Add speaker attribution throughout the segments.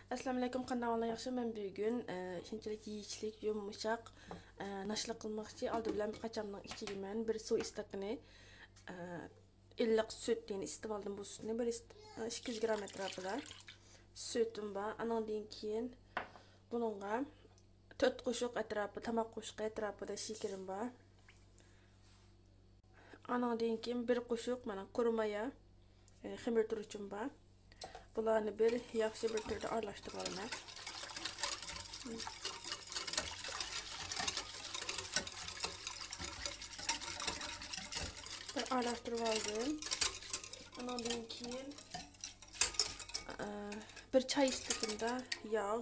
Speaker 1: Assalamu alaykum, qanday ola yaxshi. Men bugun shunchalik yeyishlik, yumshoq, nashla qilmoqchi. Oldi bilan bir qachamning ichiga men bir suv istakini, iliq süt yani isitib oldim bu sütni. 200 gram atrofida sütüm var. Andan keyin bununla 4 qo'shiq atrofi, tomoq qo'shiqi atrofida shakarim bor. Andan keyin bir qo'shiq mana qurumaya, xamir turuvchim bor. Bularni bir yaxshi bir turda aralashtirib olaman. Bir aralashtirib oldim. Ondan keyin bir çay istakında yağ,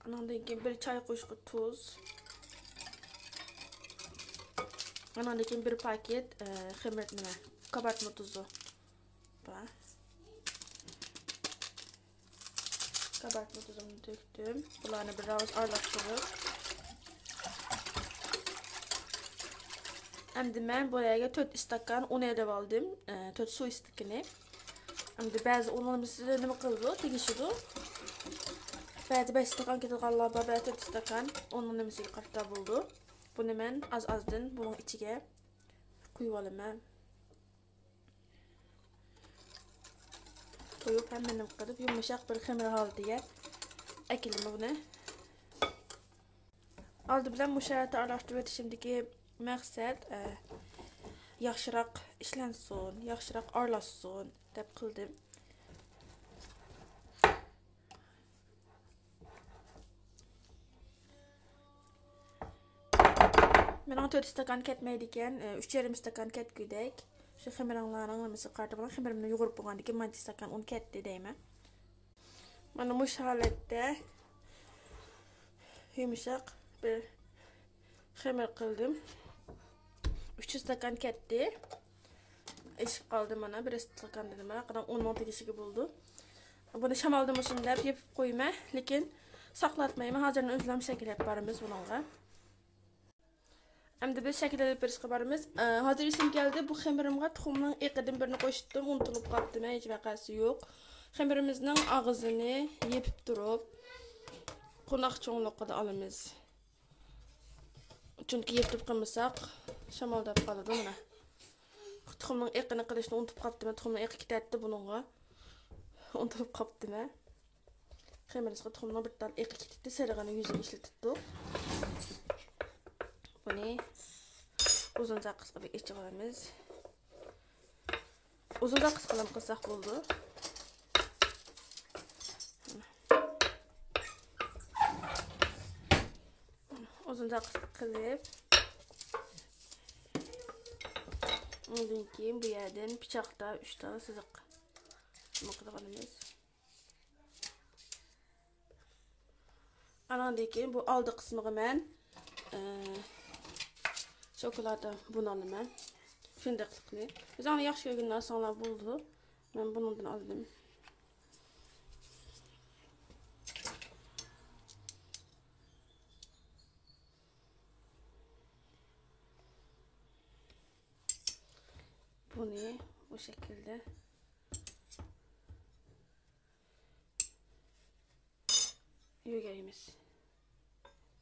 Speaker 1: ondan keyin bir çay kaşığı tuz, ondan keyin bir paket xamir kabartma tuzu var. Kabartma tuzunu döktüm. Bularını biraz aralashtirib. Endi men buraya 4 istakan un elib oldim. 4 suv istakini. Endi ba'zi unimizni nima qildi? Tegishidi. Ba'zi 5 istakan ketganlar bor, 4 istakan unni nimasiga qarta bo'ldi. Buni men az-azdan bunun ichiga quyib olaman. Quyib hamma nima qilib yumshoq bir xamir holatiga akilaman buni. Oldi bilan musharatni aralashtirib o'tishimdagi maqsad yaxshiroq ishlansin, yaxshiroq aralashsin deb qildim. Men 4 stakan ketmaydi ekan, 3,5 stakan ketgudek. Shu xamirlarning nimasi qarta bilan xamirimni yugurib bo'lgandan keyin 1 stakan un ketdi deyman. Mana bu holatda yumshoq bir xamir qildim. 3 stakan ketdi. Ishib qoldi mana 1 stakan dedim. Qadam 10 tegishiga bo'ldi. Buni shamolda mushundab yepib qo'yma, lekin saqlatmayman. Hozirdan o'zlam shakl yap boramiz bunga. Endi biz shakl olib berishga boramiz. Hozir esim keldi. Bu xamirimga tuxumning eqidan birini qo'shdim, unutilib qoldim. Hech vaqasi yo'q. Xamirimizning og'zini yepib turib, qo'noq cho'nliqida olamiz. Chunki yepib qilmasak, shamoldab qoladi mana. Tuxumning eqini qilishni unutib qoldim. Tuxumning eqi ketdi bunga. Unutib qoldim. Xamirimizga tuxumning bir tal eqi ketdi, sarig'ini yuzini ishlatdik. Buni uzun zaqis qilib ichib olamiz. Uzun zaqis qilib qilsak bo'ldi. Uzun zaqis qilib undan keyin bu yerdan pichoqda 3 ta siziq qilib olamiz. Andan keyin bu oldi qismiga men shokolada buni olaman. Shunday qilib. Biz uni yaxshi ko'rgandan so'ng bo'ldi. Men bundan oldim. Bunu bu şekilde yügeyimiz.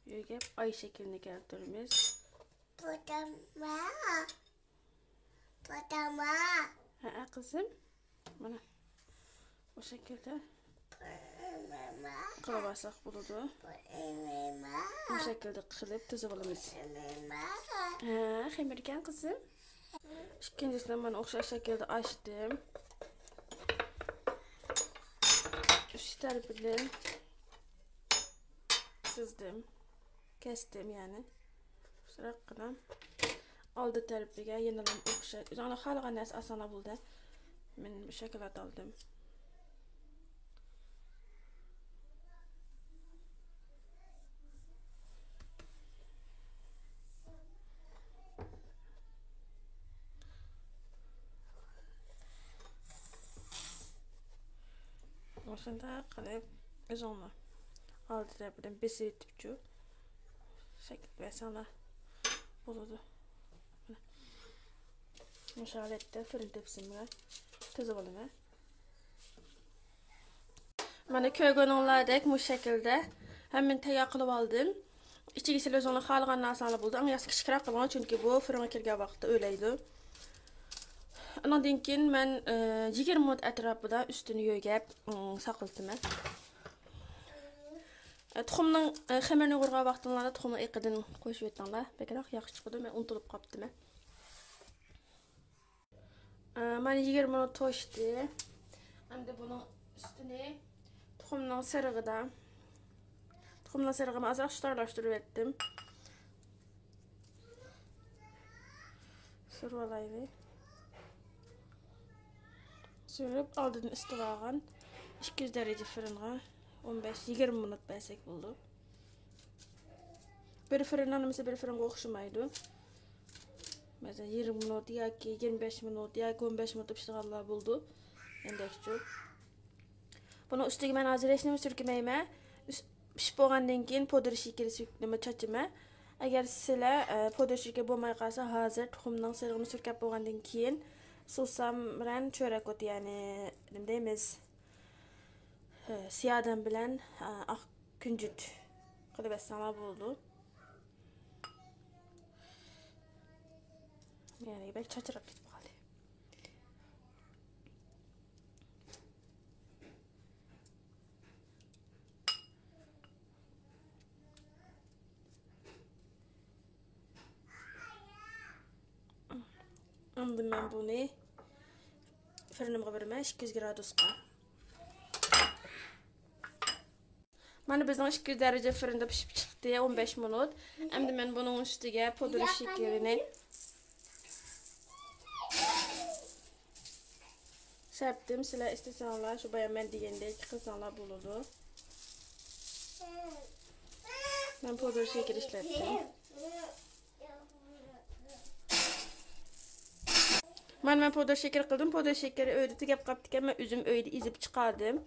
Speaker 1: Yügeyip ay şeklini keltirimiz.
Speaker 2: Potama.
Speaker 1: Ha kızım. Bana bu şekilde kılabasak buludu. Bu şekilde kılıp tuzak olamiz. Ha, xamirken kızım. İkincisinden ben o'xshash şekilde açtım. Şu tarafını çizdim. Kestim yani. Şuraqadan oldi tarafiga yenilam o'xshash. O'zini xalqan narsa asana bo'ldi. Men bu shokolad oldim. Şunda qilib o'zimni oldi tarafidan besitibchu shakl bersalar bo'ladi. Muş aletde fırın tepsimge tuzab olaman. Mana köygönüňlärdek bu şekilde hemen tayýar kılıp aldım. İçigi selezonu halgan narsany buldy. Aňyasy kiçikrak kılgan çünki bu fırına kirgen wagtda öyleydi. Ondan keyin men 20 minut etrapyda üstüni ýögep sakyltym. Tuxumnyň hemirini gurga wagtynlarda tuxumny ekiden goşup etdiňler. Bekerak ýaky çykdy, men unutup gapdym. Mana 20 minut toşdy. Hamda bunyň üstüne tuxumnyň sarıgydan azak şutarlaşdırıp etdim. Sürüp sürüp aldım istivagan 200 derece fırına 15-20 minut bersek buldu. Bir fırından mesela bir fırına okşamaydı. Mesela 20 minut ya ki 25 minut ya ki 15 minut pişirganlar buldu. Endekçi. Bunu üstüge men azirleşnemi sürkümeyme. Pişip bolgandan keyin pudr şekeri sürkünüme çaçıma. Eğer sizler pudr şekeri bolmay kalsa hazır tuxumdan sarıgyny sürkep bolgandan keyin susam bilen çörek otu yani nima deymiz? Siyadan bilen ak küncüt kılıp etseňler boldu. Yani bek çaçırap gitip kaldy. Andım ben bunu fırınımga birme 200 graduska. Mana bizning 200 derece fırında pişip çıktı 15 minut. Endi men bunun üstüge pudr şekerini serpdim. Sizler isteseňler şu bayan men diýendek kılsaňlar boludy. Ben pudr şekeri işletdim. Men pudr şeker kıldım. Pudr şekeri öýde tigep gapdyken men üzüm öýde izip çıkardım.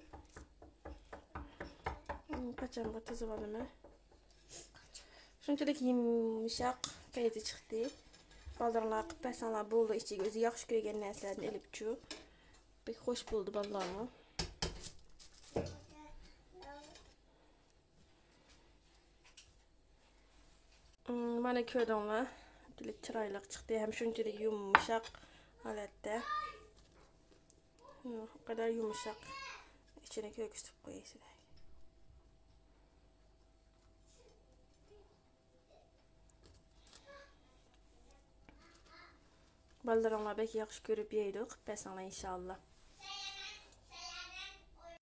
Speaker 1: Kaçamga tuzap alymy. Şunçalyk yumşak gaýdy çykdy. Baldaryňlar akyp berseňler boldy. İçige özü ýaxşy köýgen näselerini elip çu. Bek hoş boldy ballarym. Mana köýdüňler. Dilik çyraýlyk çykdy. Hem şunçalyk yumşak halatda. O kadar yumşak. İçine köküstüp koýasyň. Baldaryňlar bek ýaxşy görüp ýeýdik. Besaňlar inşallah.